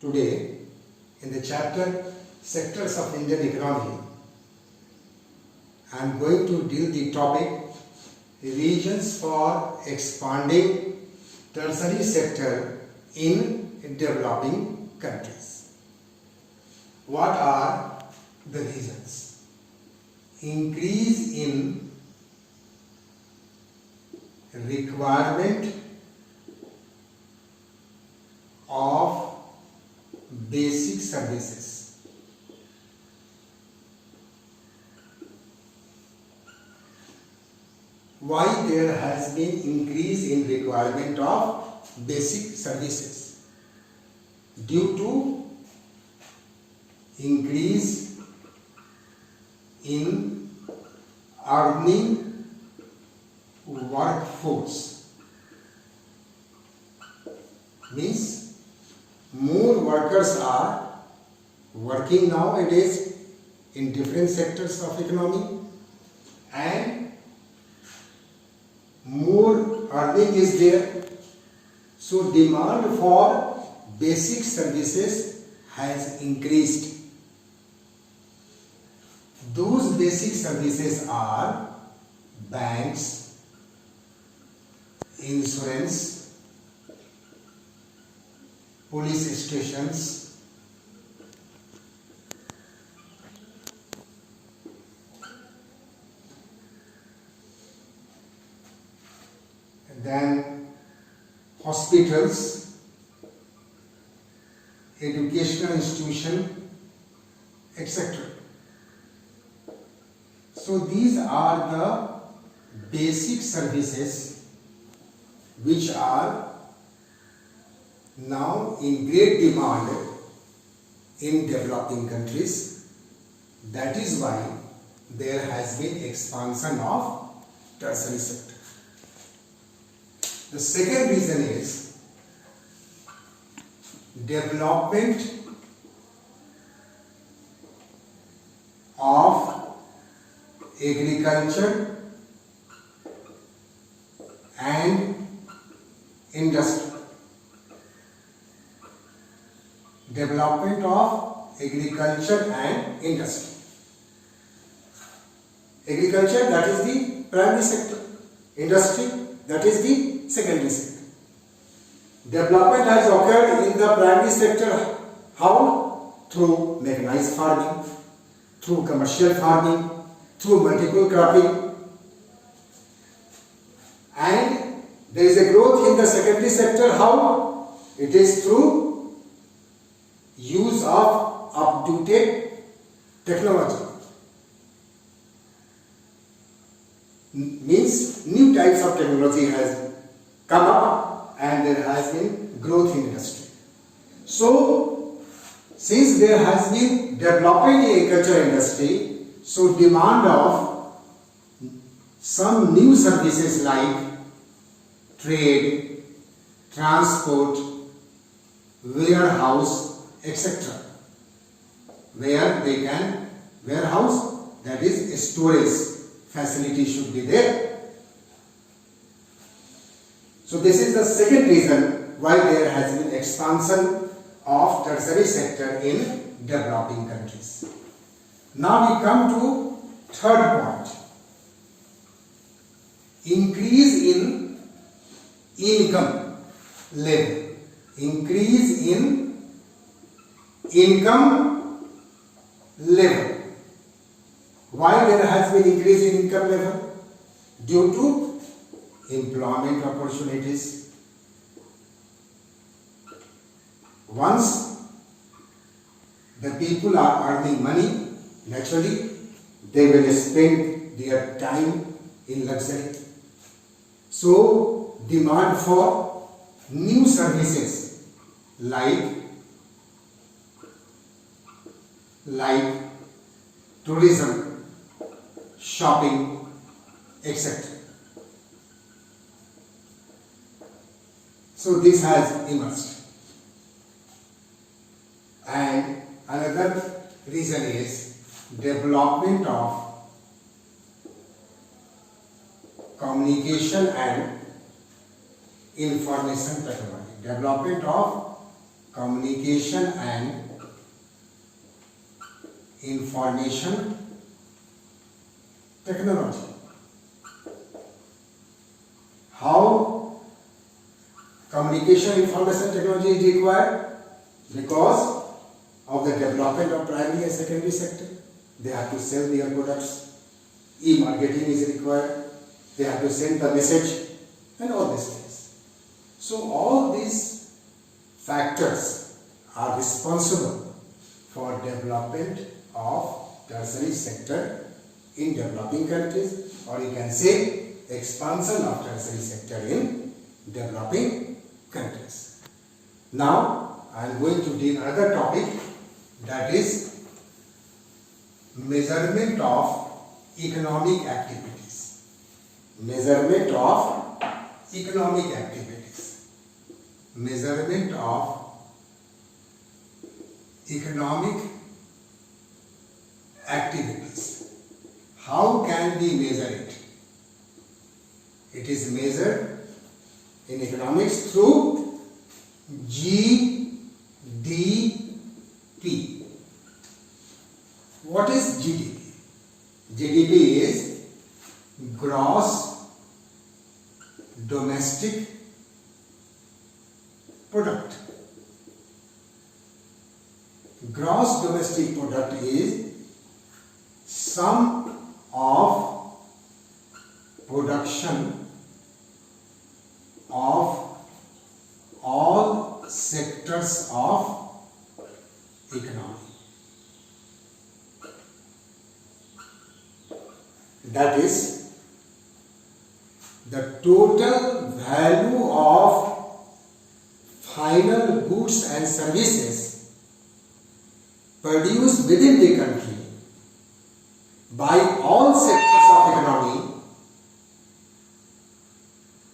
Today, in the chapter Sectors of Indian Economy, I am going to deal the topic Reasons for Expanding Tertiary Sector in Developing Countries. What are the reasons? Increase in requirement of basic services. Why there has been increase in requirement of basic services? Due to increase in earning workforce. Means more workers are working nowadays in different sectors of economy and more earning is there. So demand for basic services has increased. Those basic services are banks, insurance, police stations, then hospitals, educational institution, etc. So these are the basic services which are now in great demand in developing countries. That is why there has been expansion of tertiary sector. The second reason is development of agriculture and industry. Development of agriculture and industry. Agriculture, that is the primary sector. Industry, that is the secondary sector. Development has occurred in the primary sector. How? Through mechanized farming, through commercial farming, through multiple cropping. And there is a growth in the secondary sector. How? It is through use of up-to-date technology. Means new types of technology has come up and there has been growth in industry. So, since there has been developing agriculture industry, so demand of some new services like trade, transport, warehouse, etc. Where they can warehouse, that is storage facility should be there. So this is the second reason why there has been expansion of tertiary sector in developing countries. Now we come to third point. Increase in income level. Increase in income level. Why there has been increase in income level? Due to employment opportunities. Once the people are earning money, naturally they will spend their time in luxury. So demand for new services like tourism, shopping, etc. So this has emerged. And another reason is development of communication and information technology. Development of communication and information technology. How communication information technology is required? Because of the development of primary and secondary sector. They have to sell their products. E-marketing is required. They have to send the message and all these things. So all these factors are responsible for development of tertiary sector in developing countries, or you can say expansion of tertiary sector in developing countries. Now I am going to deal another topic, that is measurement of economic activities. Measurement of economic activities. Measurement of economic activities. How can we measure it? It is measured in economics through GDP. What is GDP? GDP is gross domestic product. Gross domestic product is sum of production of all sectors of economy. That is the total value of final goods and services produced within the country by all sectors of economy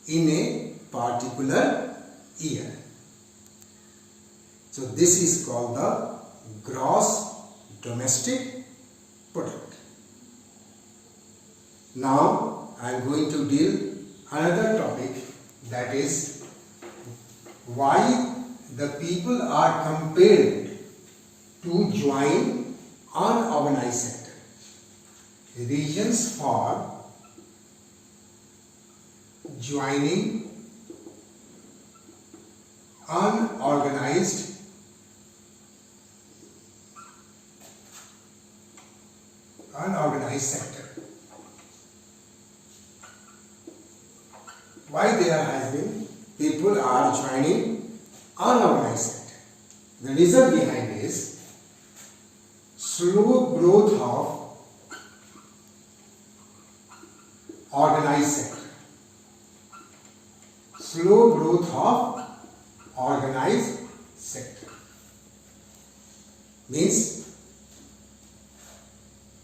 in a particular year. So this is called the gross domestic product. Now I am going to deal another topic, that is why the people are compelled to join unorganized sector. Reasons for joining unorganized sector. Why there has been people are joining unorganized sector? The reason behind is slow growth of organized sector. Slow growth of organized sector means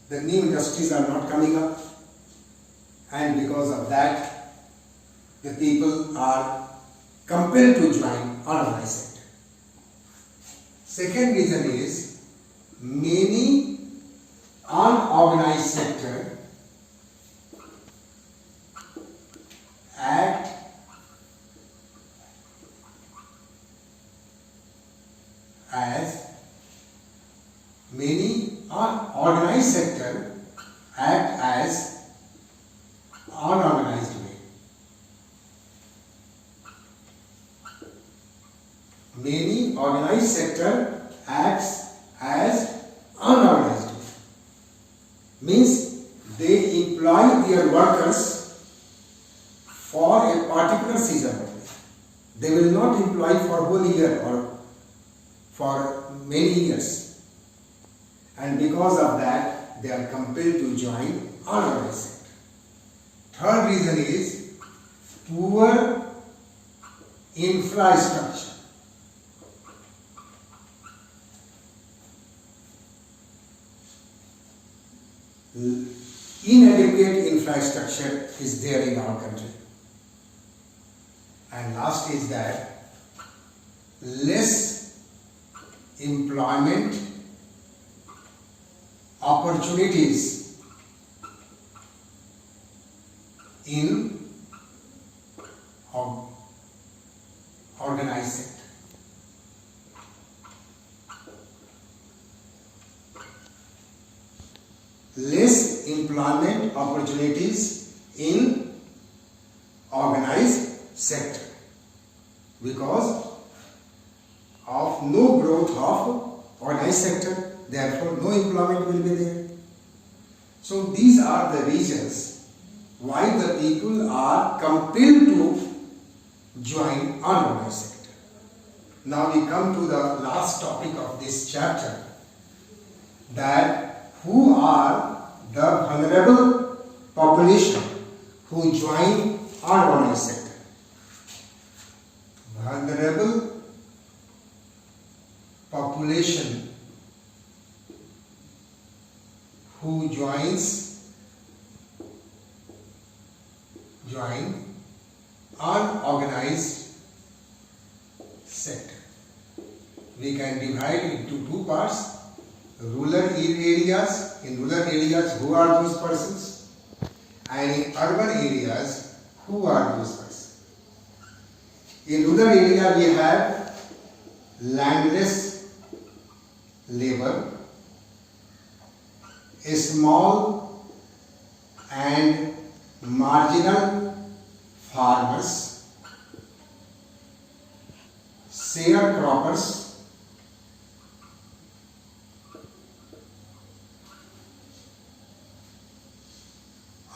the new industries are not coming up, and because of that the people are compelled to join unorganized sector. Second reason is many unorganized sector act as unorganized way. Many organized sector acts as unorganized way. Means they employ their workers for a particular season only. They will not employ for whole year or for many years. And because of that, they are compelled to join unorganized sector. Third reason is poor infrastructure. Inadequate infrastructure is there in our country. And last is that less employment opportunities in organized sector. less employment opportunities in organized sector because of no growth of organized sector, therefore no employment will be there. So these are the reasons why the people are compelled to join unorganized sector. Now we come to the last topic of this chapter, that who are the vulnerable population who join unorganized sector. Vulnerable population who join unorganized sector. We can divide into two parts. Rural areas. In rural areas, who are those persons? And in urban areas, who are those persons? In rural area, we have landless labor, small and marginal farmers, sharecroppers,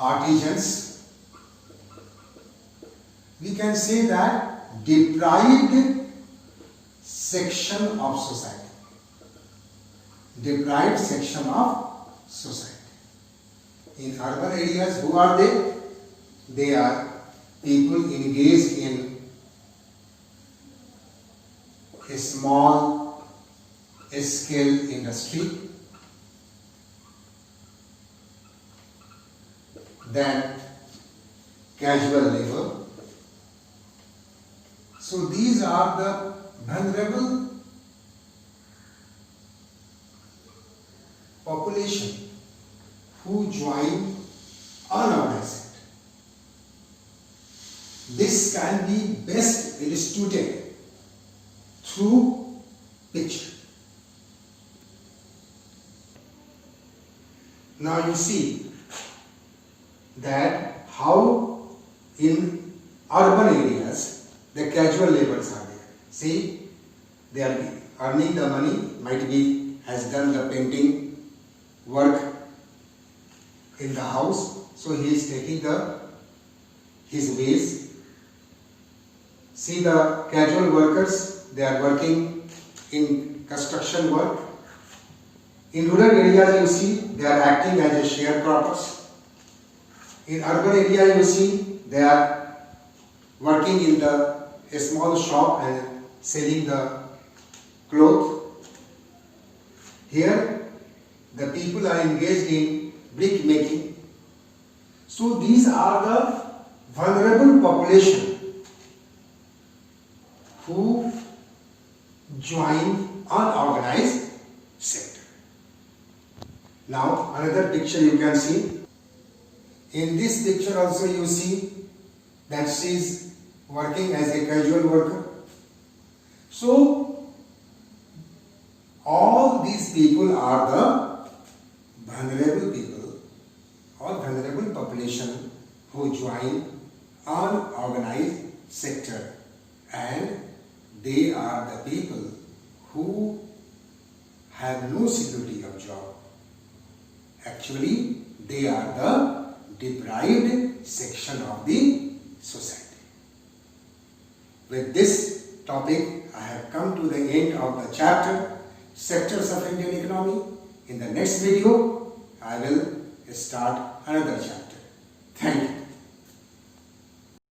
artisans. We can say that deprived section of society. Deprived section of society. In urban areas, who are they? They are people engaged in a small scale industry, then casual labor. So these are the vulnerable population who join unorganized sector. This can be best illustrated through picture. Now you see that how in urban areas the casual laborers are there. See, they are earning the money, might be has done the painting work in the house, so he is taking his wage. See the casual workers, they are working in construction work. In rural areas you see they are acting as a sharecroppers. In urban area you see they are working in a small shop and selling the cloth. Here the people are engaged in brick making. So these are the vulnerable population who join unorganized sector. Now another picture you can see. In this picture also you see that she is working as a casual worker. So all these people are the vulnerable people or vulnerable population who join unorganized sector, and they are the people who have no security of job. Actually, they are the deprived section of the society. With this topic, I have come to the end of the chapter, Sectors of Indian Economy. In the next video, I will start another chapter. Thank you.